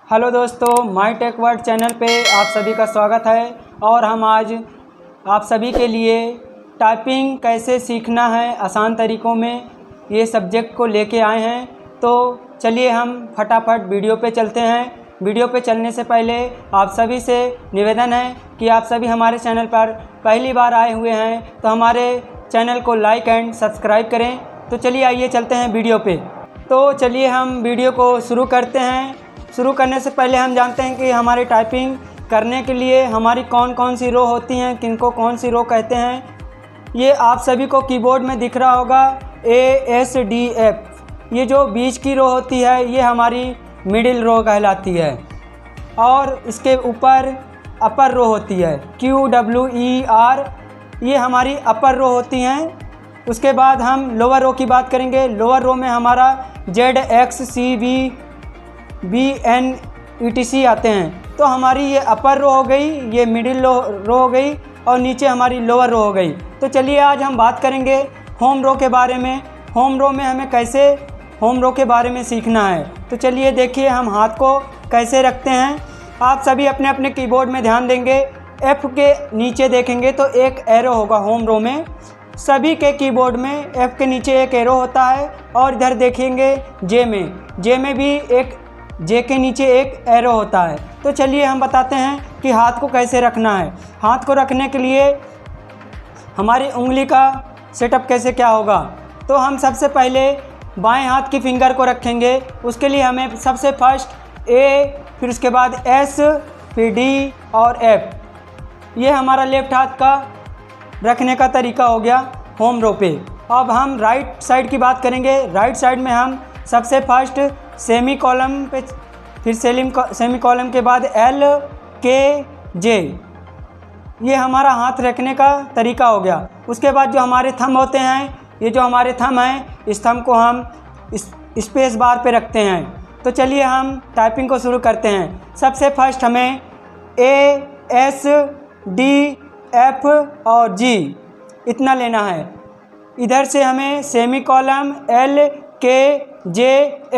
Hello दोस्तों, माई tech world channel पे आप सभी का स्वागत है। और हम आज आप सभी के लिए टाइपिंग कैसे सीखना है आसान तरीक़ों में ये सब्जेक्ट को लेके आए हैं। तो चलिए हम फटाफट वीडियो पे चलते हैं। वीडियो पे चलने से पहले आप सभी से निवेदन है कि आप सभी हमारे चैनल पर पहली बार आए हुए हैं तो हमारे चैनल को लाइक एंड सब्सक्राइब करें। तो चलिए आइए चलते हैं वीडियो पे। तो चलिए हम वीडियो को शुरू करते हैं। शुरू करने से पहले हम जानते हैं कि हमारी टाइपिंग करने के लिए हमारी कौन कौन सी रो होती हैं, किनको कौन सी रो कहते हैं। ये आप सभी को कीबोर्ड में दिख रहा होगा ASDF। ये जो बीच की रो होती है ये हमारी मिडिल रो कहलाती है। और इसके ऊपर अपर रो होती है QWER, ये हमारी अपर रो होती हैं। उसके बाद हम लोअर रो की बात करेंगे। लोअर रो में हमारा ZXCBNETC आते हैं। तो हमारी ये अपर रो हो गई, ये मिडिल रो हो गई और नीचे हमारी लोअर रो हो गई। तो चलिए आज हम बात करेंगे होम रो के बारे में। होम रो में हमें कैसे होम रो के बारे में सीखना है। तो चलिए देखिए हम हाथ को कैसे रखते हैं। आप सभी अपने अपने कीबोर्ड में ध्यान देंगे। F के नीचे देखेंगे तो एक एरो होगा होम रो में। सभी के कीबोर्ड में F के नीचे एक एरो होता है। और इधर देखेंगे J में भी एक J के नीचे एक एरो होता है। तो चलिए हम बताते हैं कि हाथ को कैसे रखना है। हाथ को रखने के लिए हमारी उंगली का सेटअप कैसे क्या होगा। तो हम सबसे पहले बाएं हाथ की फिंगर को रखेंगे। उसके लिए हमें सबसे फर्स्ट A, फिर उसके बाद S, फिर D और F। ये हमारा लेफ्ट हाथ का रखने का तरीका हो गया होम रो पे। अब हम राइट साइड की बात करेंगे। राइट साइड में हम सबसे फर्स्ट सेमी कॉलम पे, फिर सेमी कॉलम के बाद L, K, J। ये हमारा हाथ रखने का तरीका हो गया। उसके बाद जो हमारे थंब होते हैं, ये जो हमारे थंब हैं, इस थंब को हम स्पेस बार पे रखते हैं। तो चलिए हम टाइपिंग को शुरू करते हैं। सबसे फर्स्ट हमें A, S, D, F और G इतना लेना है। इधर से हमें semi column L, K, J,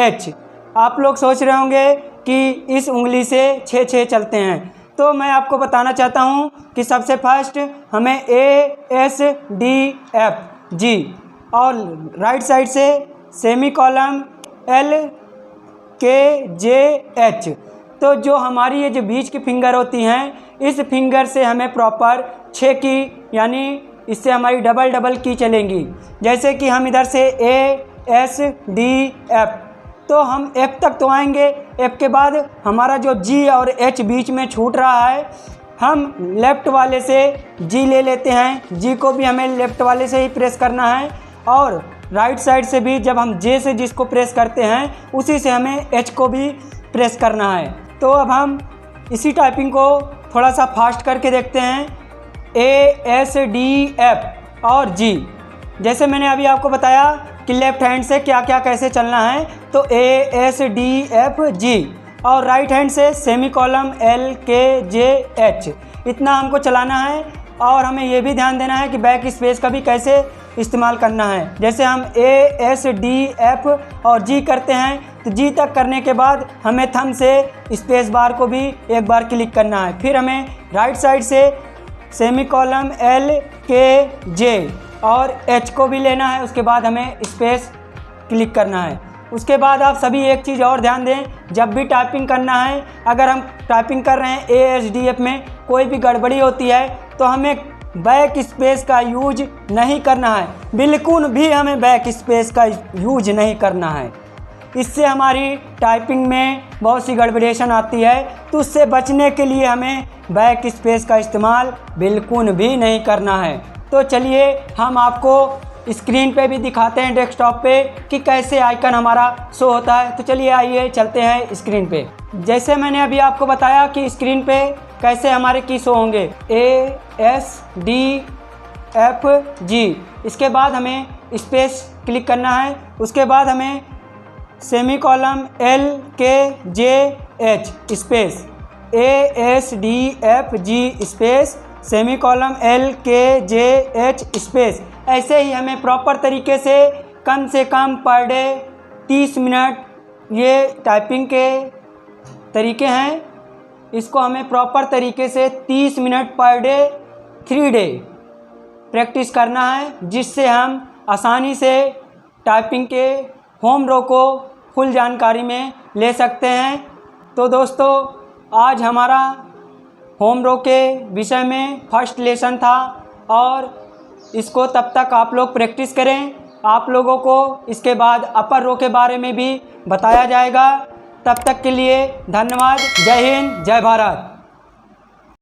H। आप लोग सोच रहे होंगे कि इस उंगली से 6-6 चलते हैं। तो मैं आपको बताना चाहता हूँ कि सबसे फर्स्ट हमें A, S, D, F, G और राइट साइड से semi column L, K, J, H। तो जो हमारी ये जो बीच की फिंगर होती हैं, इस फिंगर से हमें प्रॉपर 6 की, यानी इससे हमारी डबल की चलेंगी। जैसे कि हम इधर से A, S, D, F, तो हम F तक तो आएंगे। F के बाद हमारा जो G और H बीच में छूट रहा है, हम लेफ़्ट वाले से G ले लेते हैं। G को भी हमें लेफ़्ट वाले से ही प्रेस करना है। और राइट साइड से भी जब हम J से जिसको प्रेस करते हैं, उसी से हमें H को भी प्रेस करना है। तो अब हम इसी टाइपिंग को थोड़ा सा फास्ट करके देखते हैं। A, S, D, F और G। जैसे मैंने अभी आपको बताया कि लेफ़्ट हैंड से क्या क्या कैसे चलना है। तो A, S, D, F, G और राइट हैंड से semi column L, K, J, H इतना हमको चलाना है। और हमें ये भी ध्यान देना है कि बैक स्पेस का भी कैसे इस्तेमाल करना है। जैसे हम A, S, D, F और G करते हैं तो G तक करने के बाद हमें थंब से स्पेस बार को भी एक बार क्लिक करना है। फिर हमें राइट साइड से semi column L, K, J और H को भी लेना है। उसके बाद हमें स्पेस क्लिक करना है। उसके बाद आप सभी एक चीज़ और ध्यान दें, जब भी टाइपिंग करना है, अगर हम टाइपिंग कर रहे हैं ASDF में कोई भी गड़बड़ी होती है तो हमें बैक स्पेस का यूज नहीं करना है। बिल्कुल भी हमें बैक स्पेस का यूज नहीं करना है। इससे हमारी टाइपिंग में बहुत सी गड़बड़ेशन आती है। तो उससे बचने के लिए हमें बैक स्पेस का इस्तेमाल बिल्कुल भी नहीं करना है। तो चलिए हम आपको स्क्रीन पे भी दिखाते हैं डेस्कटॉप पे कि कैसे आइकन हमारा शो होता है। तो चलिए आइए चलते हैं स्क्रीन पे। जैसे मैंने अभी आपको बताया कि स्क्रीन पे कैसे हमारे की शो होंगे A, S, D, F, G। इसके बाद हमें स्पेस क्लिक करना है। उसके बाद हमें semi column L, K, J, H space A, S, D, F, G space semi column L, K, J, H space. ऐसे ही हमें प्रॉपर तरीके से कम पर डे 30 मिनट ये टाइपिंग के तरीके हैं, इसको हमें प्रॉपर तरीके से 30 minute per day 3 day practice करना है, जिससे हम आसानी से टाइपिंग के होम रो को फुल जानकारी में ले सकते हैं। तो दोस्तों, आज हमारा होम रो के विषय में फर्स्ट लेसन था और इसको तब तक आप लोग प्रैक्टिस करें। आप लोगों को इसके बाद अपर रो के बारे में भी बताया जाएगा। तब तक के लिए धन्यवाद। जय हिंद, जय भारत।